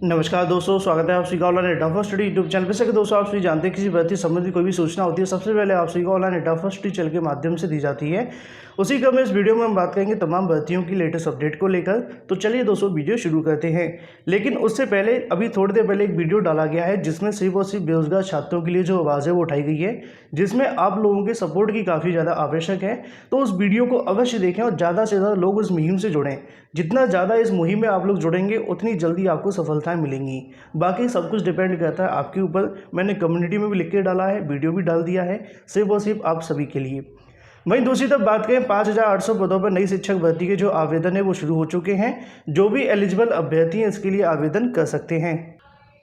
नमस्कार दोस्तों, स्वागत है आप सभी का online at first study YouTube channel पर। कि दोस्तों आप सभी जानते हैं किसी भर्ती संबंधी कोई भी सूचना होती है सबसे पहले आप सभी को online at first study channel के माध्यम से दी जाती है। उसी क्रम में इस वीडियो में हम बात करेंगे तमाम भर्तियों की लेटेस्ट अपडेट को लेकर। तो चलिए दोस्तों वीडियो शुरू करते हैं। लेकिन उससे पहले अभी थोड़ी देर पहले एक वीडियो डाला गया है जिसमें सिर्फ और सिर्फ बेरोजगार छात्रों के लिए जो आवाज़ है वो उठाई गई है, जिसमें आप लोगों के सपोर्ट की काफ़ी ज़्यादा आवश्यक है। तो उस वीडियो को अवश्य देखें और ज़्यादा से ज़्यादा लोग उस मुहिम से जुड़ें। जितना ज़्यादा इस मुहिम में आप लोग जुड़ेंगे उतनी जल्दी आपको सफलताएं मिलेंगी। बाकी सब कुछ डिपेंड करता है आपके ऊपर। मैंने कम्युनिटी में भी लिख के डाला है, वीडियो भी डाल दिया है, सिर्फ और सिर्फ आप सभी के लिए। वहीं दूसरी तरफ बात करें 5800 पदों पर नई शिक्षक भर्ती के जो आवेदन है वो शुरू हो चुके हैं। जो भी एलिजिबल अभ्यर्थी हैं इसके लिए आवेदन कर सकते हैं।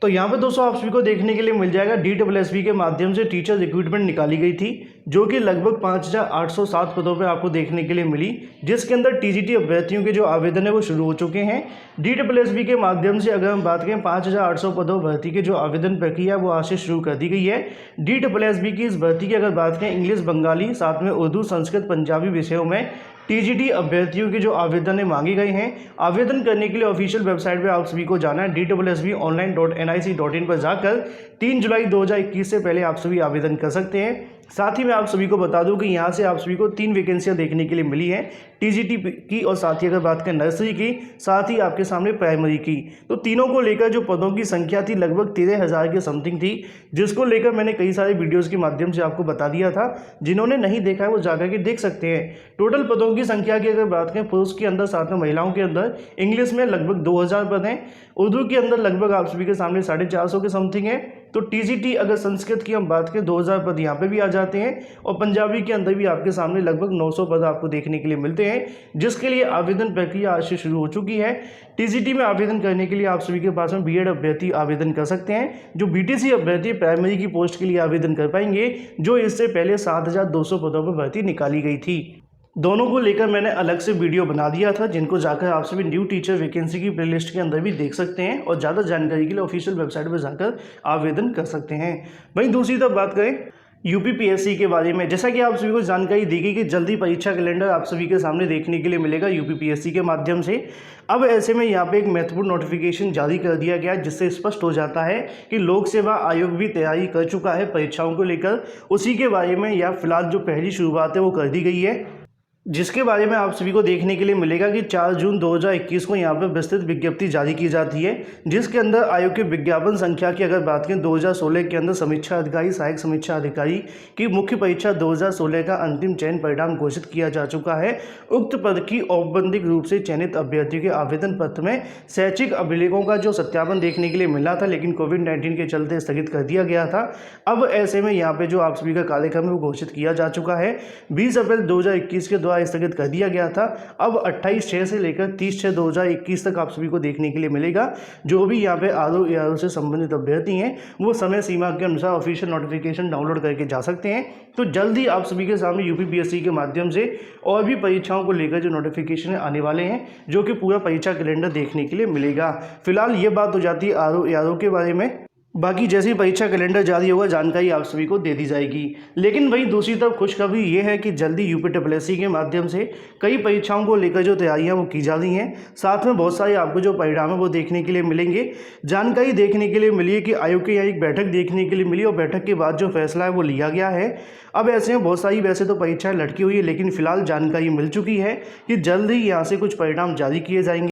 तो यहाँ पे दोस्तों आप सभी को देखने के लिए मिल जाएगा DSSB के माध्यम से टीचर रिक्रूटमेंट निकाली गई थी, जो कि लगभग 5807 पदों पे आपको देखने के लिए मिली, जिसके अंदर TGT अभ्यर्थियों के जो आवेदन है वो शुरू हो चुके हैं। DSSB के माध्यम से अगर हम बात करें 5800 पदों भर्ती के जो आवेदन प्रक्रिया वो आज से शुरू कर दी गई है। DSSB की इस भर्ती की अगर बात करें इंग्लिश, बंगाली, साथ में उर्दू, संस्कृत, पंजाबी विषयों में TGT अभ्यर्थियों के जो आवेदन मांगे गए हैं। आवेदन करने के लिए ऑफिशियल वेबसाइट पे आप सभी को जाना है DSSBonline.nic.in पर जाकर 3 जुलाई 2021 से पहले आप सभी आवेदन कर सकते हैं। साथ ही मैं आप सभी को बता दूं कि यहाँ से आप सभी को 3 वैकेंसियाँ देखने के लिए मिली हैं, TGT की और साथ ही अगर बात करें नर्सरी की, साथ ही आपके सामने प्राइमरी की। तो तीनों को लेकर जो पदों की संख्या थी लगभग 13,000 के समथिंग थी, जिसको लेकर मैंने कई सारे वीडियोस के माध्यम से आपको बता दिया था। जिन्होंने नहीं देखा है वो जाकर के देख सकते हैं। टोटल पदों की संख्या की अगर बात करें पुरुष के अंदर, साथ में महिलाओं के अंदर, इंग्लिश में लगभग 2000 पद हैं, उर्दू के अंदर लगभग आप सभी के सामने 450 के समथिंग है। तो TGT अगर संस्कृत की हम बात करें 2000 पद यहाँ पे भी आ जाते हैं, और पंजाबी के अंदर भी आपके सामने लगभग 900 पद आपको देखने के लिए मिलते हैं, जिसके लिए आवेदन प्रक्रिया आज से शुरू हो चुकी है। TGT में आवेदन करने के लिए आप सभी के पास में BEd अभ्यर्थी आवेदन कर सकते हैं। जो BTC अभ्यर्थी प्राइमरी की पोस्ट के लिए आवेदन कर पाएंगे, जो इससे पहले 7200 पदों पर भर्ती निकाली गई थी। दोनों को लेकर मैंने अलग से वीडियो बना दिया था, जिनको जाकर आप सभी न्यू टीचर वैकेंसी की प्लेलिस्ट के अंदर भी देख सकते हैं, और ज़्यादा जानकारी के लिए ऑफिशियल वेबसाइट पर जाकर आवेदन कर सकते हैं। वहीं दूसरी तरफ बात करें UPPSC के बारे में, जैसा कि आप सभी को जानकारी दी गई कि जल्दी परीक्षा कैलेंडर आप सभी के सामने देखने के लिए मिलेगा UPPSC के माध्यम से। अब ऐसे में यहाँ पे एक महत्वपूर्ण नोटिफिकेशन जारी कर दिया गया है, जिससे स्पष्ट हो जाता है कि लोक सेवा आयोग भी तैयारी कर चुका है परीक्षाओं को लेकर। उसी के बारे में या फिलहाल जो पहली शुरुआत है वो कर दी गई है, जिसके बारे में आप सभी को देखने के लिए मिलेगा कि 4 जून 2021 को यहाँ पर विस्तृत विज्ञप्ति जारी की जाती है, जिसके अंदर आयोग के विज्ञापन संख्या की अगर बात करें 2016 के अंदर समीक्षा अधिकारी, सहायक समीक्षा अधिकारी की मुख्य परीक्षा 2016 का अंतिम चयन परिणाम घोषित किया जा चुका है। उक्त पद की औपबंधिक रूप से चयनित अभ्यर्थियों के आवेदन पत्र में शैक्षिक अभिलेखों का जो सत्यापन देखने के लिए मिला था, लेकिन कोविड-19 के चलते स्थगित कर दिया गया था। अब ऐसे में यहाँ पे जो आप सभी का कार्यक्रम है वो घोषित किया जा चुका है। 20 अप्रैल 2021 के द्वारा स्थगित कर दिया गया था। अब 28/6 से लेकर 30/6/2021 तक आप सभी को देखने के लिए मिलेगा। जो भी यहाँ पे RO से संबंधित अभ्यर्थी हैं वो समय सीमा के अनुसार ऑफिशियल नोटिफिकेशन डाउनलोड करके जा सकते हैं। तो जल्दी आप सभी के सामने UPPSC के माध्यम से और भी परीक्षाओं को लेकर जो नोटिफिकेशन आने वाले हैं, जो कि पूरा परीक्षा कैलेंडर देखने के लिए मिलेगा। फिलहाल ये बात हो जाती है RO के बारे में। बाकी जैसे ही परीक्षा कैलेंडर जारी होगा जानकारी आप सभी को दे दी जाएगी। लेकिन वहीं दूसरी तरफ खुशखबरी ये है कि जल्दी UPSSC के माध्यम से कई परीक्षाओं को लेकर जो तैयारियां वो की जा रही हैं। साथ में बहुत सारे आपको जो परिणाम है वो देखने के लिए मिलेंगे। जानकारी देखने के लिए मिली है कि आयोग की यहाँ एक बैठक देखने के लिए मिली, और बैठक के बाद जो फैसला है वो लिया गया है। अब ऐसे में बहुत सारी वैसे तो परीक्षाएँ लटकी हुई है, लेकिन फिलहाल जानकारी मिल चुकी है कि जल्द ही यहाँ से कुछ परिणाम जारी किए जाएंगे।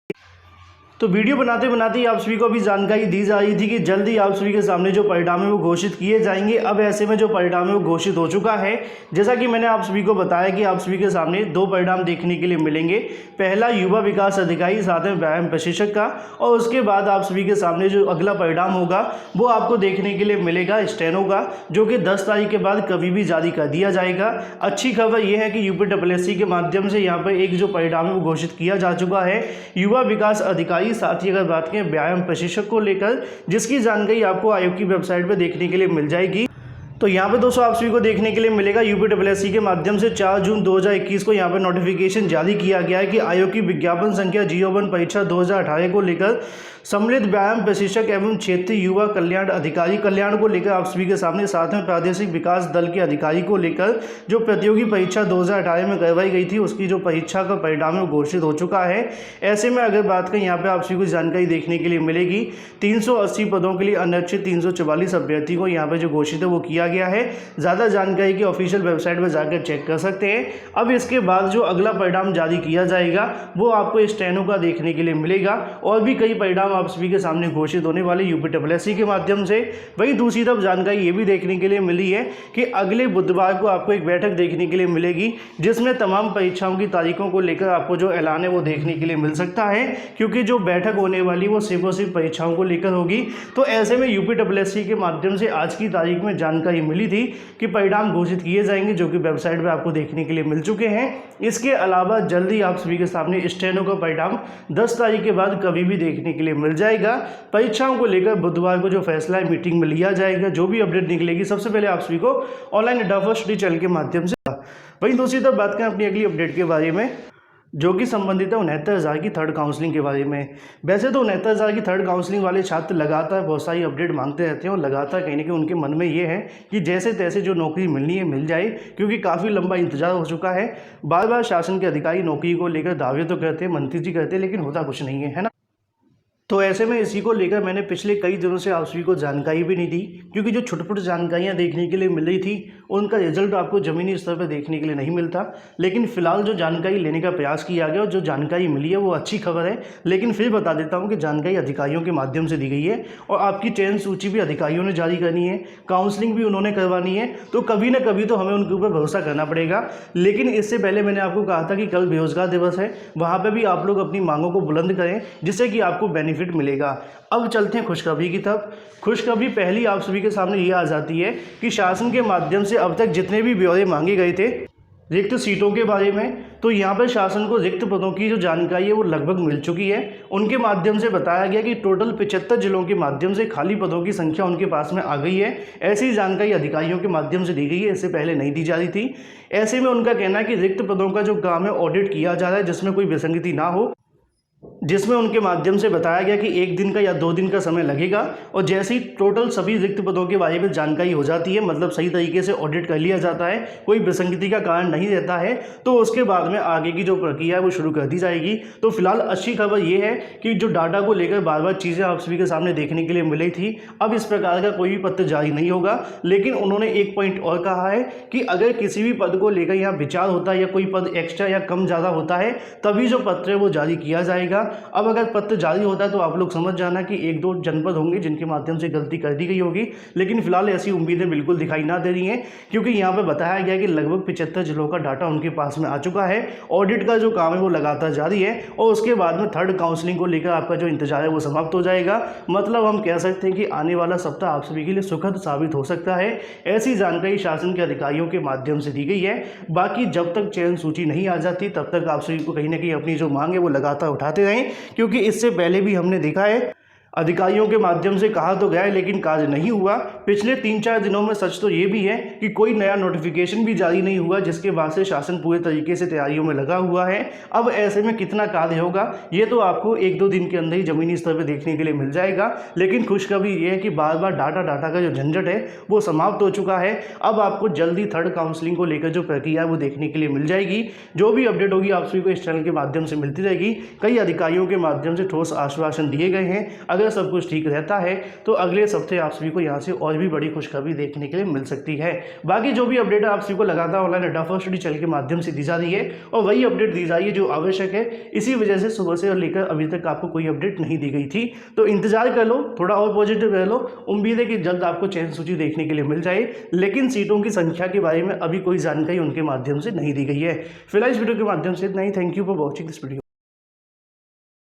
तो वीडियो बनाते बनाते ही आप सभी को अभी जानकारी दी जा रही थी कि जल्दी आप सभी के सामने जो परिणाम है वो घोषित किए जाएंगे। अब ऐसे में जो परिणाम है वो घोषित हो चुका है। जैसा कि मैंने आप सभी को बताया कि आप सभी के सामने 2 परिणाम देखने के लिए मिलेंगे। पहला युवा विकास अधिकारी, साथ में व्यायाम प्रशिक्षक का, और उसके बाद आप सभी के सामने जो अगला परिणाम होगा वो आपको देखने के लिए मिलेगा स्टेनो का, जो कि 10 तारीख के बाद कभी भी जारी कर दिया जाएगा। अच्छी खबर यह है कि UPSSC के माध्यम से यहाँ पर एक जो परिणाम है वो घोषित किया जा चुका है युवा विकास अधिकारी, साथ ही अगर बात करें व्यायाम प्रशिक्षक को लेकर, जिसकी जानकारी आपको आयोग की वेबसाइट पर देखने के लिए मिल जाएगी। तो यहाँ पे दोस्तों आप सभी को देखने के लिए मिलेगा UPSSC के माध्यम से 4 जून 2021 को यहाँ पे नोटिफिकेशन जारी किया गया है कि आयोग की विज्ञापन संख्या 01 परीक्षा 2018 को लेकर सम्मिलित व्यायाम प्रशिक्षक एवं क्षेत्रीय युवा कल्याण अधिकारी कल्याण को लेकर आप सभी के सामने, साथ में प्रादेशिक विकास दल के अधिकारी को लेकर जो प्रतियोगी परीक्षा 2018 में करवाई गई थी उसकी जो परीक्षा का परिणाम है वो घोषित हो चुका है। ऐसे में अगर बात करें, यहाँ पे आप सभी को जानकारी देखने के लिए मिलेगी। 380 पदों के लिए अनारक्षित 344 अभ्यर्थी को यहाँ पे जो घोषित है वो किया गया है। ज़्यादा जानकारी की ऑफिशियल वेबसाइट पर जाकर चेक कर सकते हैं। अब इसके बाद जो अगला परिणाम जारी किया जाएगा वो आपको स्टेनो का देखने के लिए मिलेगा, और भी कई परिणाम आप सभी के सामने घोषित होने वाले यूपीएससी के माध्यम से। वहीं दूसरी तरफ जानकारी ये भी देखने के लिए मिली है कि अगले बुधवार को आपको एक बैठक देखने के लिए मिलेगी, जिसमें तमाम परीक्षाओं की तारीखों को लेकर आपको जो ऐलान है वो देखने के लिए मिल सकता है, क्योंकि जो बैठक होने वाली वो सिर्फ और सिर्फ परीक्षाओं को लेकर होगी। तो ऐसे में यूपीएससी के माध्यम से आज की तारीख में जानकारी मिली थी कि परिणाम घोषित किए जाएंगे, जो कि वेबसाइट पर आपको देखने के लिए मिल चुके हैं। इसके अलावा जल्दी आप सभी के सामने स्टेनो का परिणाम 10 तारीख के बाद कभी भी देखने के लिए मिल जाएगा। परीक्षाओं को लेकर बुधवार को जो फैसला है मीटिंग में लिया जाएगा। जो भी अपडेट निकलेगी सबसे पहले आप सभी को ऑनलाइन अड्डा स्टडी चैनल के माध्यम से। वहीं दूसरी तरफ बात करें अपनी अगली अपडेट के बारे में, जो कि संबंधित है 69,000 की थर्ड काउंसलिंग के बारे में। वैसे तो 69,000 की थर्ड काउंसलिंग वाले छात्र लगातार बहुत सारी अपडेट मांगते रहते हैं, और लगातार कहीं ना कहीं उनके मन में ये है कि जैसे तैसे जो नौकरी मिलनी है मिल जाए, क्योंकि काफ़ी लंबा इंतजार हो चुका है। बार बार शासन के अधिकारी नौकरी को लेकर दावे तो करते हैं, मंत्री जी करते हैं, लेकिन होता कुछ नहीं है ना। तो ऐसे में इसी को लेकर मैंने पिछले कई दिनों से आप सभी को जानकारी भी नहीं दी, क्योंकि जो छुटपुट जानकारियां देखने के लिए मिल रही थी उनका रिजल्ट आपको ज़मीनी स्तर पर देखने के लिए नहीं मिलता। लेकिन फिलहाल जो जानकारी लेने का प्रयास किया गया और जो जानकारी मिली है वो अच्छी खबर है। लेकिन फिर बता देता हूँ कि जानकारी अधिकारियों के माध्यम से दी गई है, और आपकी चयन सूची भी अधिकारियों ने जारी करनी है, काउंसलिंग भी उन्होंने करवानी है, तो कभी ना कभी तो हमें उनके ऊपर भरोसा करना पड़ेगा। लेकिन इससे पहले मैंने आपको कहा था कि कल बेरोजगार दिवस है, वहाँ पर भी आप लोग अपनी मांगों को बुलंद करें, जिससे कि आपको बेनिफिट मिलेगा। अब चलते हैं खुशखबरी की तरफ। खुशखबरी पहली आप सभी के सामने ये आ जाती है कि शासन के माध्यम से अब तक जितने भी ब्यौरे मांगे गए थे रिक्त सीटों के बारे में, तो यहाँ पर शासन को रिक्त पदों की जो जानकारी है वो लगभग मिल चुकी है। उनके माध्यम से बताया गया कि टोटल 75 जिलों के माध्यम से खाली पदों की संख्या उनके पास में आ गई है। ऐसी जानकारी अधिकारियों के माध्यम से दी गई है, इससे पहले नहीं दी जा रही थी। ऐसे में उनका कहना है कि रिक्त पदों का जो काम है ऑडिट किया जा रहा है, जिसमें कोई विसंगति ना हो, जिसमें उनके माध्यम से बताया गया कि 1 दिन का या 2 दिन का समय लगेगा, और जैसे ही टोटल सभी रिक्त पदों के बारे में जानकारी हो जाती है, मतलब सही तरीके से ऑडिट कर लिया जाता है, कोई विसंगति का कारण नहीं रहता है, तो उसके बाद में आगे की जो प्रक्रिया है वो शुरू कर दी जाएगी। तो फिलहाल अच्छी खबर ये है कि जो डाटा को लेकर बार बार चीज़ें आप सभी के सामने देखने के लिए मिली थी, अब इस प्रकार का कोई भी पत्र जारी नहीं होगा। लेकिन उन्होंने एक पॉइंट और कहा है कि अगर किसी भी पद को लेकर यहाँ विचार होता है या कोई पद एक्स्ट्रा या कम ज़्यादा होता है, तभी जो पत्र है वो जारी किया जाएगा। अब अगर पत्र जारी होता है तो आप लोग समझ जाना कि 1-2 जनपद होंगे जिनके माध्यम से गलती कर दी गई होगी, लेकिन फिलहाल ऐसी उम्मीदें बिल्कुल दिखाई ना दे रही हैं, क्योंकि यहाँ पर बताया गया कि लगभग 75 जिलों का डाटा उनके पास में आ चुका है। ऑडिट का जो काम है वो लगातार जारी है, और उसके बाद में थर्ड काउंसलिंग को लेकर आपका जो इंतजार है वो समाप्त हो जाएगा। मतलब हम कह सकते हैं कि आने वाला सप्ताह आप सभी के लिए सुखद साबित हो सकता है। ऐसी जानकारी शासन के अधिकारियों के माध्यम से दी गई है। बाकी जब तक चयन सूची नहीं आ जाती तब तक आप सभी को कहीं ना कहीं अपनी जो मांग है वो लगातार उठाते रहें, क्योंकि इससे पहले भी हमने देखा है अधिकारियों के माध्यम से कहा तो गया है लेकिन कार्य नहीं हुआ। पिछले 3-4 दिनों में सच तो ये भी है कि कोई नया नोटिफिकेशन भी जारी नहीं हुआ, जिसके बाद से शासन पूरे तरीके से तैयारियों में लगा हुआ है। अब ऐसे में कितना कार्य होगा ये तो आपको 1-2 दिन के अंदर ही ज़मीनी स्तर पर देखने के लिए मिल जाएगा। लेकिन खुशखबरी ये है कि बार बार डाटा का जो झंझट है वो समाप्त हो चुका है। अब आपको जल्दी थर्ड काउंसलिंग को लेकर जो प्रक्रिया है वो देखने के लिए मिल जाएगी। जो भी अपडेट होगी आप सभी को इस चैनल के माध्यम से मिलती रहेगी। कई अधिकारियों के माध्यम से ठोस आश्वासन दिए गए हैं। अगर सब कुछ ठीक रहता है तो अगले हफ्ते आप सभी को यहाँ से और भी बड़ी खुशखबरी देखने के लिए मिल सकती है। बाकी जो भी अपडेट है आप सभी को लगातार ऑनलाइन अड्डा फर्स्ट स्टडी चैनल के माध्यम से दी जा रही है, और वही अपडेट दी जा रही है जो आवश्यक है। इसी वजह से सुबह से लेकर अभी तक आपको कोई अपडेट नहीं दी गई थी, तो इंतजार कर लो, थोड़ा और पॉजिटिव रह लो। उम्मीद है कि जल्द आपको चयन सूची देखने के लिए मिल जाए, लेकिन सीटों की संख्या के बारे में अभी कोई जानकारी उनके माध्यम से नहीं दी गई है। फिलहाल इस वीडियो के माध्यम से इतना ही। Thank you for watching this video.